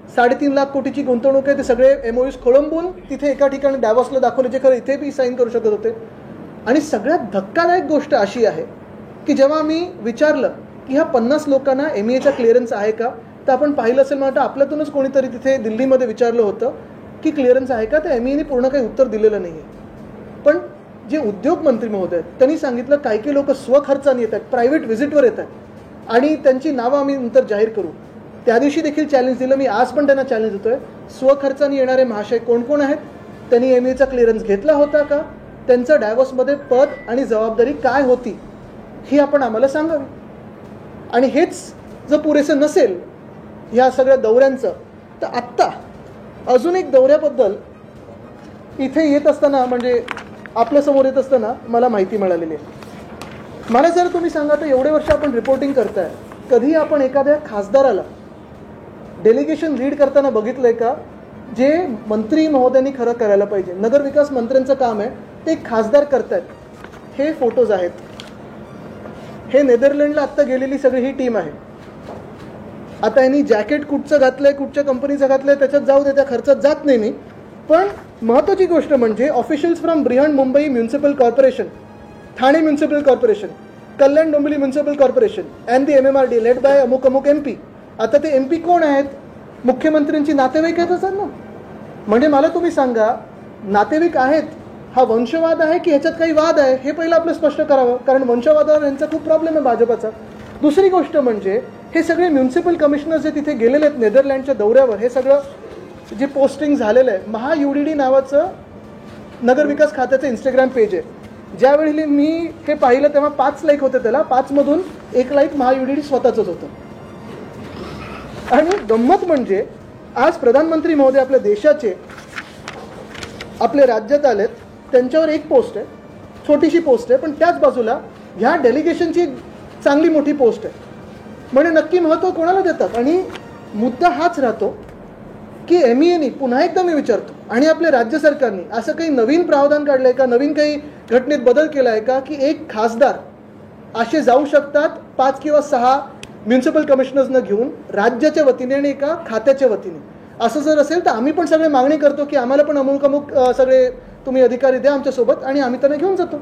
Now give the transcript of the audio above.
3.5 लाख कोटीची गुंतवणूक आहे, ते सगळे MOUs खोळंबून तिथे एका ठिकाणी डॅव्हॉसला दाखवले, जे खरं इथे बी साईन करू शकत होते. आणि सगळ्यात धक्कादायक गोष्ट अशी आहे की जेव्हा आम्ही विचारलं की ह्या 50 लोकांना MEAचा क्लिअरन्स आहे का, तर आपण पाहिलं असेल मला आपल्यातूनच कोणीतरी तिथे दिल्लीमध्ये विचारलं होतं की क्लिअरन्स आहे का, तर MEAने पूर्ण काही उत्तर दिलेलं नाही आहे. पण जे उद्योग मंत्री महोदय आहेत त्यांनी सांगितलं काही लोक स्वखर्चाने येत आहेत, प्रायव्हेट व्हिजिटवर येत आहेत आणि त्यांची नावं आम्ही नंतर जाहीर करू. त्या दिवशी देखील चॅलेंज दिलं, मी आज पण त्यांना चॅलेंज देतोय, स्वखर्चाने येणारे महाशय कोण कोण आहेत, त्यांनी MEAचा क्लिअरन्स घेतला होता का, त्यांचं डायव्हॉर्समध्ये पद आणि जबाबदारी काय होती ही आपण आम्हाला सांगावी. आणि हेच जर पुरेसं नसेल ह्या सगळ्या दौऱ्यांचं, तर आत्ता अजून एक दौऱ्याबद्दल इथे येत असताना, म्हणजे आपल्यासमोर येत असताना मला माहिती मिळालेली आहे. मला जर तुम्ही सांगा तर एवढे वर्ष आपण रिपोर्टिंग करताय, कधी आपण एखाद्या खासदाराला डेलिगेशन लीड करताना बघितलंय का, जे मंत्री महोदयांनी खरं करायला पाहिजे. नगरविकास मंत्र्यांचं काम आहे, ते खासदार करतायत. हे फोटोज आहेत, हे नेदरलँडला आत्ता गेलेली सगळी ही टीम आहे. आता यांनी जॅकेट कुठचं घातलंय, कुठच्या कंपनीचं घातलंय, त्याच्यात जाऊ दे, त्या खर्चात जात नाही मी. पण महत्त्वाची गोष्ट म्हणजे officials from Brihanmumbai municipal corporation, Thane municipal corporation, Kalyan Dombivli municipal corporation and the MMRD led by अमुक अमुक MP. आता ते MP कोण आहेत, मुख्यमंत्र्यांची नातेवाईक आहेत असतात ना. म्हणजे मला तुम्ही सांगा, नातेवाईक आहेत हा वंशवाद आहे की ह्याच्यात काही वाद आहे, हे पहिलं आपलं स्पष्ट करावं, कारण वंशवादावर यांचा खूप प्रॉब्लेम आहे भाजपाचा. दुसरी गोष्ट म्हणजे हे सगळे म्युन्सिपल कमिशनर जे तिथे गेलेले आहेत नेदरलँडच्या दौऱ्यावर, हे सगळं जे पोस्टिंग झालेलं आहे, MahaUDD नावाचं नगरविकास खात्याचं इंस्टाग्राम पेज आहे. ज्यावेळी मी हे पाहिलं तेव्हा 5 लाईक होते त्याला, 5 मधून 1 लाईक MahaUDD स्वतःचंच होतं. आणि गंमत म्हणजे आज प्रधानमंत्री महोदय आपल्या देशाचे आपल्या राज्यात आलेत, त्यांच्यावर एक पोस्ट आहे, छोटीशी पोस्ट आहे, पण त्याच बाजूला ह्या डेलिगेशनची चांगली मोठी पोस्ट आहे. म्हणजे नक्की महत्त्व कोणाला देतात. आणि मुद्दा हाच राहतो की MEAने, पुन्हा एकदा मी विचारतो, आणि आपल्या राज्य सरकारने असं काही नवीन प्रावधान काढलं आहे का, नवीन काही घटनेत बदल केला आहे का, की एक खासदार असे जाऊ शकतात 5 किंवा 6 म्युन्सिपल कमिशनर्सनं घेऊन राज्याच्या वतीने आणि एका खात्याच्या वतीने. असं जर असेल तर आम्ही पण सगळे मागणी करतो की आम्हाला पण अमुक अमुक सगळे तुम्ही अधिकारी द्या आमच्यासोबत, आणि आम्ही त्यांना घेऊन जातो.